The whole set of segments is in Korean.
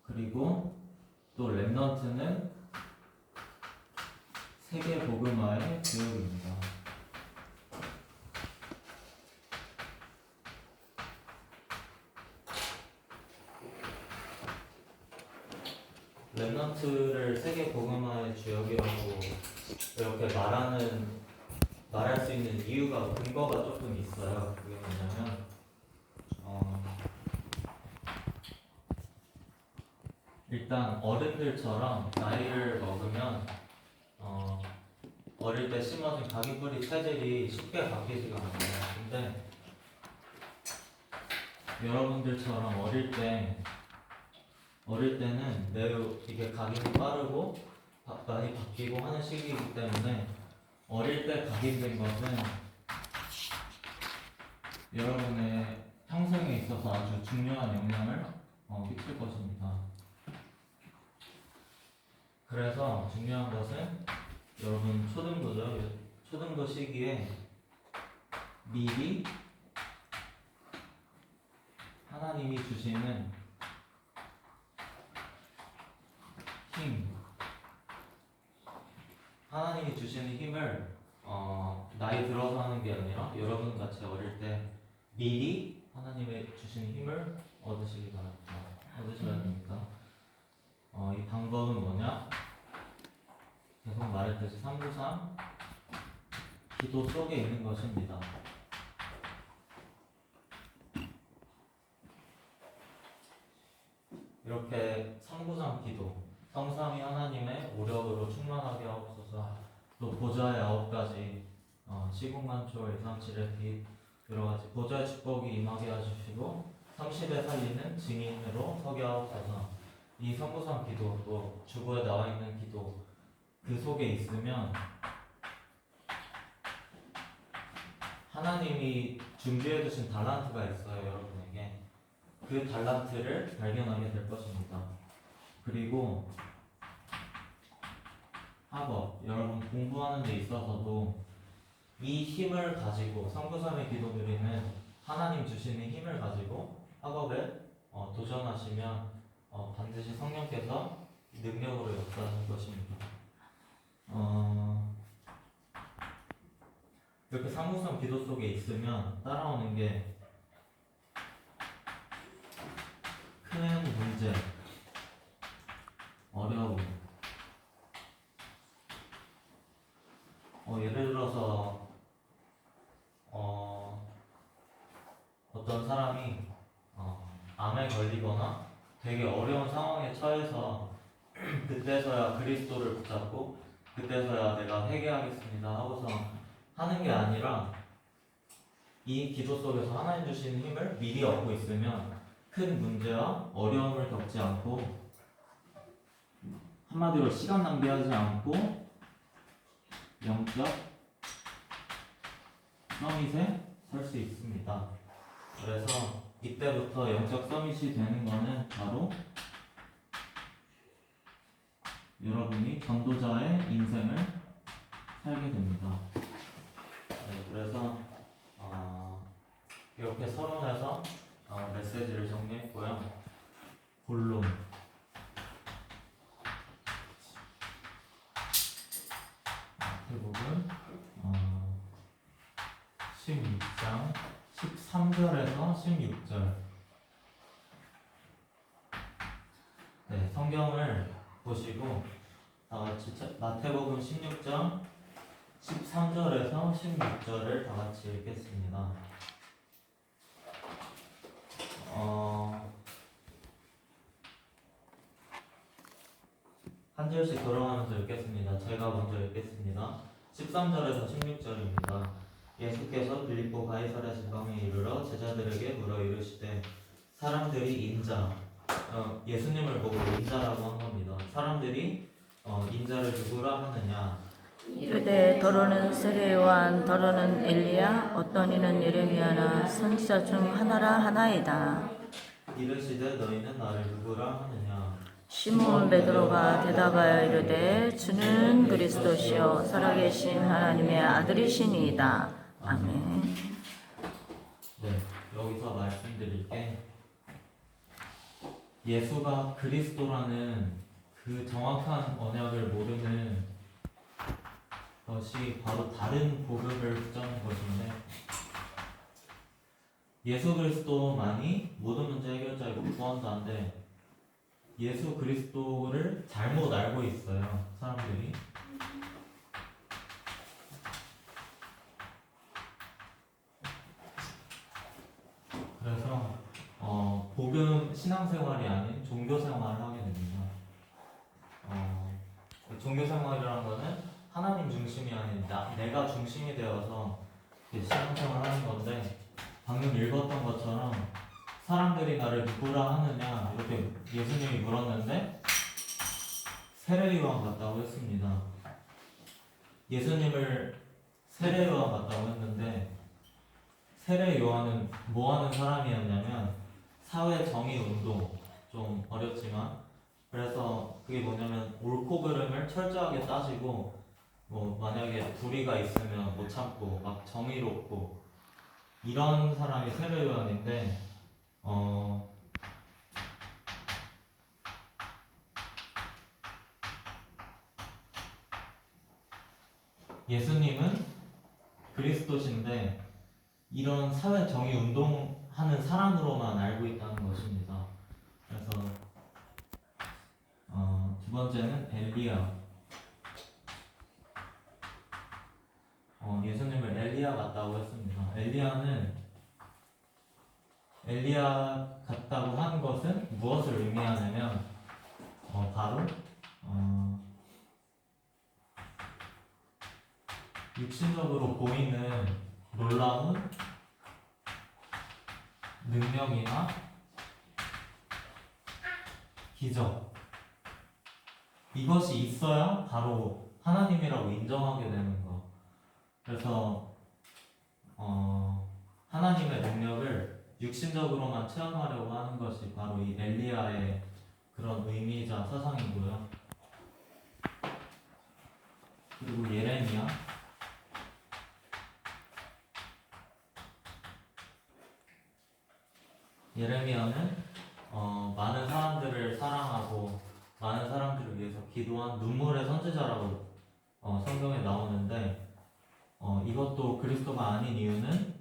그리고 또 렘넌트는 세계 복음화의 교육입니다. 렘넌트를 세계 복음화의 주역이라고 이렇게 말할 수 있는 이유가 근거가 조금 있어요. 그게 뭐냐면 일단 어른들처럼 나이를 먹으면 어릴 때 심어진 각인뿌리 체질이 쉽게 바뀌지가 않아요. 근데 여러분들처럼 어릴 때는 매우 이게 각인이 빠르고 많이 바뀌고 하는 시기이기 때문에 어릴 때 각인된 것은 여러분의 평생에 있어서 아주 중요한 영향을 미칠 것입니다. 그래서 중요한 것은 여러분 초등부죠. 초등부 시기에 미리 하나님이 주시는 하나님이 주시는 힘을 나이 들어서 하는 게 아니라 여러분 같이 어릴 때 미리 하나님의 주시는 힘을 얻으시기 바랍니다. 얻으셔야 됩니다. 이 방법은 뭐냐? 계속 말했듯이 393 기도 속에 있는 것입니다. 이렇게 393 기도, 성삼위 하나님의 오력으로 충만하게 하옵소서. 또 보좌의 9가지 시궁만초 일상칠의 빛 여러가지 보좌의 축복이 임하게 해주시고 30에 살리는 증인으로 서게 하옵소서. 이 393 기도, 또 주보에 나와 있는 기도 그 속에 있으면 하나님이 준비해 두신 달란트가 있어요. 여러분에게 그 달란트를 발견하게 될 것입니다. 그리고 학업, 여러분 공부하는 데 있어서도 이 힘을 가지고 393의 기도드리는 하나님 주시는 힘을 가지고 학업에 도전하시면 반드시 성령께서 능력으로 역사하는 것입니다. 이렇게 393 기도 속에 있으면 따라오는 게 큰 문제, 어려움. 예를 들어서 어떤 사람이 암에 걸리거나 되게 어려운 상황에 처해서 그때서야 그리스도를 붙잡고 그때서야 내가 회개하겠습니다 하고서 하는 게 아니라 이 기도 속에서 하나님 주시는 힘을 미리 얻고 있으면 큰 문제와 어려움을 겪지 않고 한마디로 시간 낭비하지 않고 영적 서밋에 설 수 있습니다. 그래서 이때부터 영적 서밋이 되는 것은 바로 여러분이 전도자의 인생을 살게 됩니다. 네, 그래서 이렇게 서론에서 메시지를 정리했고요. 본론 대부분 16장 13절에서 16절 네, 성경을 보시고 마태복음 16장 13절에서 16절을 다 같이 읽겠습니다. 한 절씩 돌아가면서 읽겠습니다. 제가 먼저 읽겠습니다. 13절에서 16절입니다. 예수께서 빌립보 가이사랴 지방에 이르러 제자들에게 물어 이르시되 사람들이 예수님을 보고 인자라고 한 겁니다. 사람들이 인자를 누구라 하느냐 이르되 더러는 세례 요한 더러는 엘리야 어떤 이는 예레미야나 선지자 중 하나라 하나이다. 이르시되 너희는 나를 누구라 하느냐 시몬 베드로가 대답하여 이르되 주는 그리스도시요 살아계신 하나님의 아들이시니이다. 아멘. 네, 여기서 말씀드릴 게 예수가 그리스도라는 그 정확한 언약을 모르는 것이 바로 다른 복음을 붙잡는 것인데, 예수 그리스도만이 모든 문제 해결자이고 구원자인데 예수 그리스도를 잘못 알고 있어요, 사람들이. 그래서 복음 신앙생활이 아닌 종교생활을 하게 됩니다. 종교생활이라는 거는 하나님 중심이 아닌 내가 중심이 되어서 신앙생활을 하는 건데, 방금 읽었던 것처럼 사람들이 나를 누구라 하느냐 이렇게 예수님이 물었는데 세례요한 같다고 했습니다. 예수님을 세례요한 같다고 했는데, 세례요한은 뭐하는 사람이었냐면 사회 정의 운동, 좀 어렵지만, 그래서 그게 뭐냐면 옳고 그름을 철저하게 따지고, 뭐 만약에 불의가 있으면 못 참고 막 정의롭고 이런 사람이 세례요한인데, 예수님은 그리스도신데 이런 사회 정의 운동하는 사람으로만 알고 있다는 것입니다. 그래서 두 번째는 엘리야. 예수님을 엘리야 같다고 했습니다. 엘리야 같다고 하는 것은 무엇을 의미하냐면 바로 육신적으로 보이는 놀라운 능력이나 기적, 이것이 있어야 바로 하나님이라고 인정하게 되는 거. 그래서 하나님의 능력을 육신적으로만 체험하려고 하는 것이 바로 이 엘리야의 그런 의미이자 사상이고요. 그리고 예레미야는 많은 사람들을 사랑하고 많은 사람들을 위해서 기도한 눈물의 선지자라고 성경에 나오는데, 이것도 그리스도가 아닌 이유는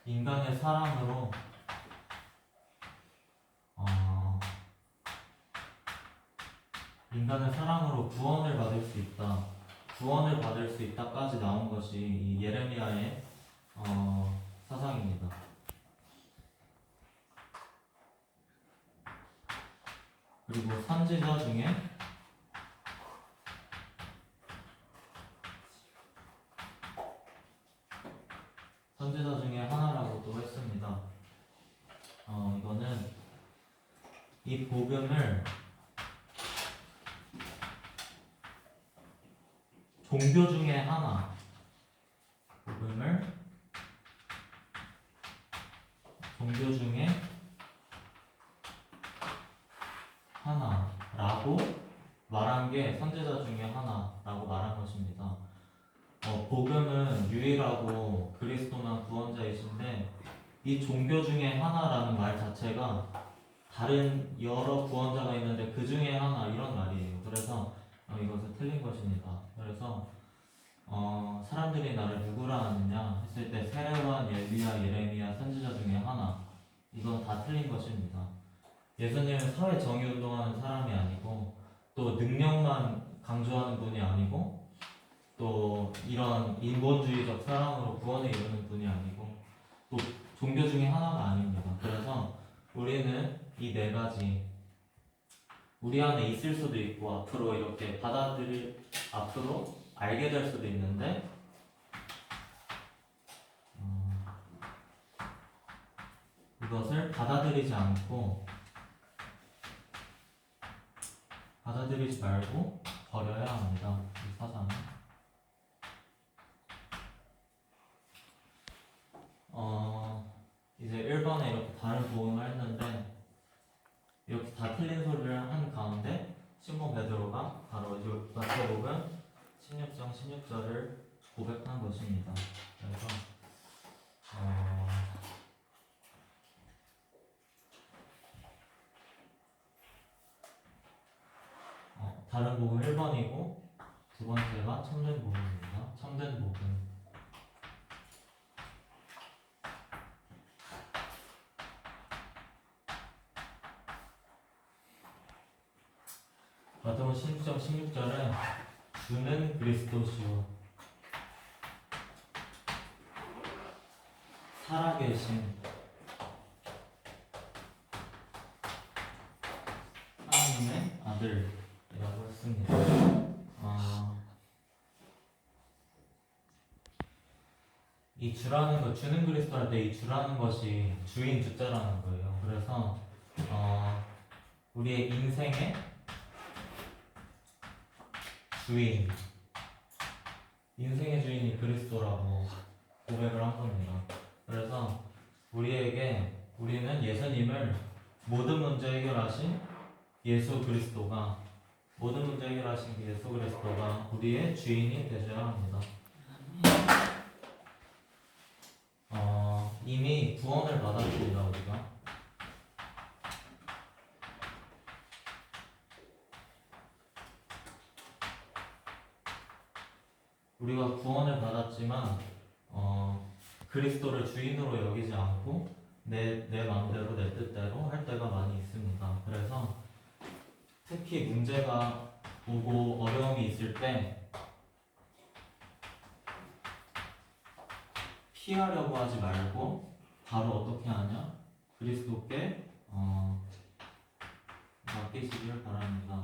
인간의 사랑으로 구원을 받을 수 있다까지 나온 것이 이 예레미야의 사상입니다. 그리고 선지자 중에 하나라고도 했습니다. 이거는 이 복음을 종교 중에 하나라고 말한 게 선지자 중에 하나라고 말한 것입니다. 복음은 유일하고 그리스도만 구원자이신데, 이 종교 중에 하나라는 말 자체가 다른 여러 구원자가 있는데 그 중에 하나, 이런 말이에요. 그래서 이것은 틀린 것입니다. 그래서 사람들이 나를 누구라 하느냐 했을 때 세례요한, 엘리야, 예레미야, 선지자 중에 하나, 이건 다 틀린 것입니다. 예수님은 사회 정의 운동하는 사람이 아니고, 또 능력만 강조하는 분이 아니고, 또 이런 인본주의적 사랑으로 구원을 이루는 분이 아니고, 또 종교 중에 하나가 아닙니다. 그래서 우리는 이 네 가지 우리 안에 있을 수도 있고, 앞으로 이렇게 앞으로 알게 될 수도 있는데, 이것을 받아들이지 말고 버려야 합니다. 이 사상을. 이제 1번에 이렇게 다른 복음을 했는데, 이렇게 다 틀린 소리를 한 가운데 시몬 베드로가 바로 마태복음 16장 16절을 고백한 것입니다. 그래서 다른 복음 1번이고 두 번째가 참된 복음입니다. 참된 복음. 마태복음 16장 16절에 주는 그리스도시요 살아계신 하나님의 아들이라고 했습니다. 이 주라는 것, 주는 그리스도 할 때 이 주라는 것이 주인 주자라는 거예요. 그래서 우리의 인생의 주인, 인생의 주인이 그리스도라고 고백을 한 겁니다. 그래서 우리는 예수님을 모든 문제 해결하신 예수 그리스도가 우리의 주인이 되셔야 합니다. 이미 구원을 받았습니다. 우리가 구원을 받았지만 그리스도를 주인으로 여기지 않고 내 마음대로 내 뜻대로 할 때가 많이 있습니다. 그래서 특히 문제가 오고 어려움이 있을 때 피하려고 하지 말고 바로 어떻게 하냐? 그리스도께 맡기시길 바랍니다.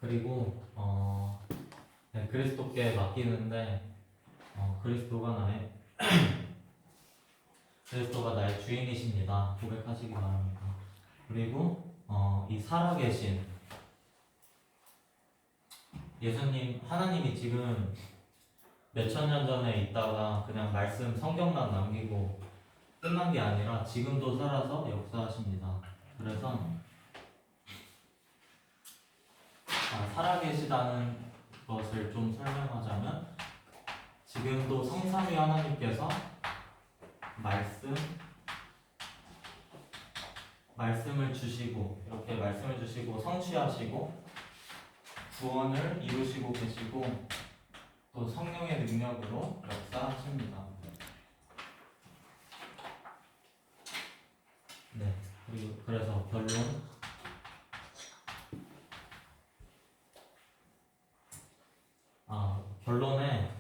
그리고 그리스도께 맡기는데 그리스도가 나의 주인이십니다. 고백하시기 바랍니다. 그리고 이 살아계신 예수님, 하나님이 지금 몇천 년 전에 있다가 그냥 말씀 성경만 남기고 끝난 게 아니라 지금도 살아서 역사하십니다. 그래서 살아계시다는 것을 좀 설명하자면 지금도 성삼위 하나님께서 말씀을 주시고 이렇게 말씀을 주시고 성취하시고 구원을 이루시고 계시고 또 성령의 능력으로 역사하십니다. 네, 그래서 결론에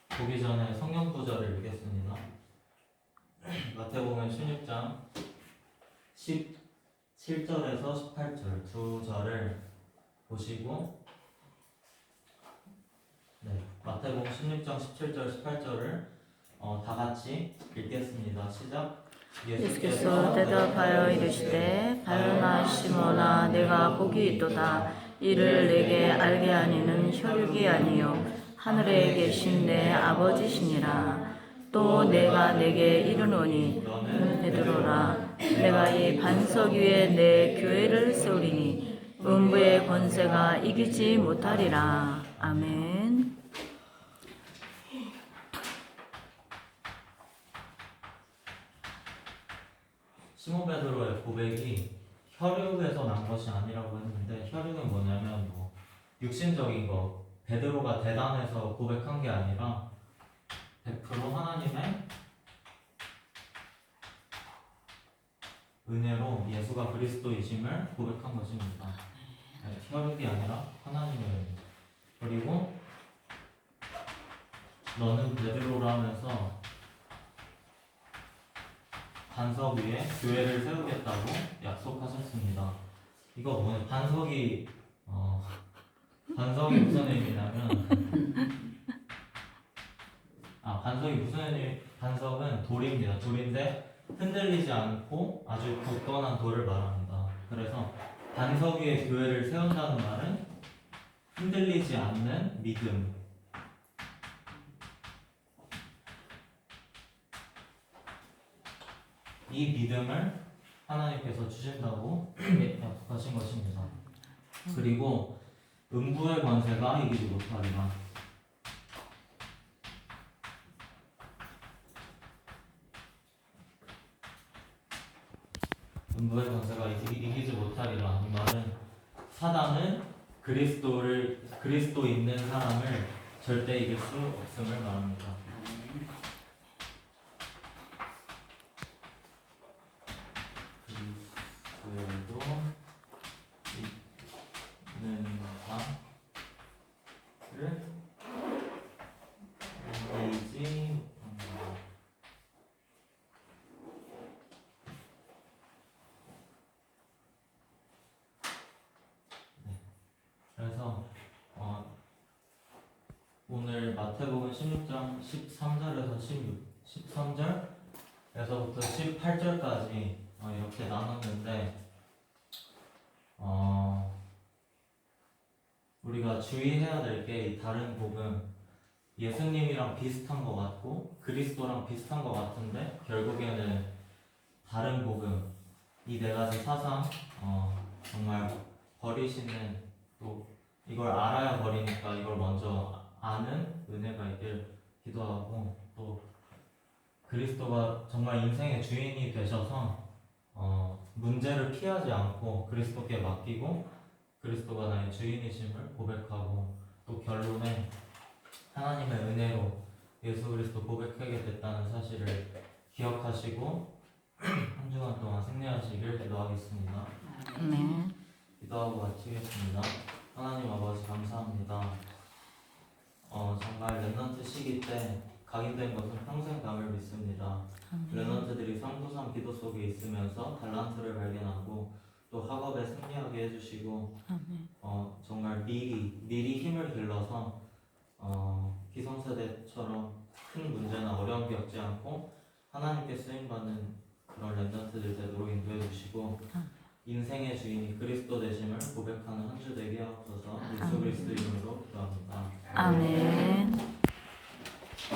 보기 전에 성경 구절을 읽겠습니다. 마태복음 16장 17절에서 18절 두 절을 보시고 마태복음 16장 17절 18절을 다 같이 읽겠습니다. 시작. 예수께서 대답하여 이르시되 바요나 시몬아 내가 복이 있도다. 이를 내게 알게 하니는 혈육이 아니요 하늘에 계신 내 아버지시니라. 또 내가 내게 이르노니 너는 베드로라. 내가 이 반석 위에 내 교회를 세우리니 음부의 권세가 이기지 못하리라. 아멘. 시몬 베드로의 고백이 혈육에서 난 것이 아니라고 했는데 혈육은 뭐냐면 육신적인 거 베드로가 대단해서 고백한 게 아니라 100% 하나님의 은혜로 예수가 그리스도이심을 고백한 것입니다. 혈육이 아니라 하나님의 은혜. 그리고 너는 베드로라 하면서 반석 위에 교회를 세우겠다고 약속하셨습니다. 이거 뭐냐? 반석이 무슨 의미냐면 반석은 돌입니다. 돌인데 흔들리지 않고 아주 굳건한 돌을 말합니다. 그래서 반석 위에 교회를 세운다는 말은 흔들리지 않는 믿음. 이 믿음을 하나님께서 주신다고 약속하신 것입니다. 그리고 음부의 권세가 이기지 못하리라. 그리스도 있는 사람을 절대 이길 수 없음을 말합니다. 그리스도도 있는 자를 이기지 못한다. 그래서 오늘 마태복음 16장 13절에서 13절에서부터 18절까지 이렇게 나눴는데 우리가 주의해야 될 게 이 다른 복음 예수님이랑 비슷한 것 같고 그리스도랑 비슷한 것 같은데 결국에는 다른 복음 이 네 가지 사상 정말 버리시는 또 이걸 알아야 버리니까 이걸 먼저 아는 은혜가 있길 기도하고 또 그리스도가 정말 인생의 주인이 되셔서 문제를 피하지 않고 그리스도께 맡기고 그리스도가 나의 주인이심을 고백하고 또 결론에 하나님의 은혜로 예수 그리스도 고백하게 됐다는 사실을 기억하시고 한 주간 동안 승리하시길 기도하겠습니다. 네. 기도하고 마치겠습니다. 하나님 아버지 감사합니다. 정말 렘넌트 시기 때 각인된 것은 평생 감을 믿습니다. 렘넌트들이 삼부삼 기도 속에 있으면서 달란트를 발견하고 또 학업에 승리하게 해주시고 정말 미리 힘을 길러서 기성세대처럼 큰 문제나 어려움 겪지 않고 하나님께 쓰임받는 그런 렘넌트들 되도록 인도해 주시고 인생의 주인이 그리스도 되심을 고백하는 한 주 되게 하옵소서. 예수 그리스도 이름으로 기도합니다. 아멘.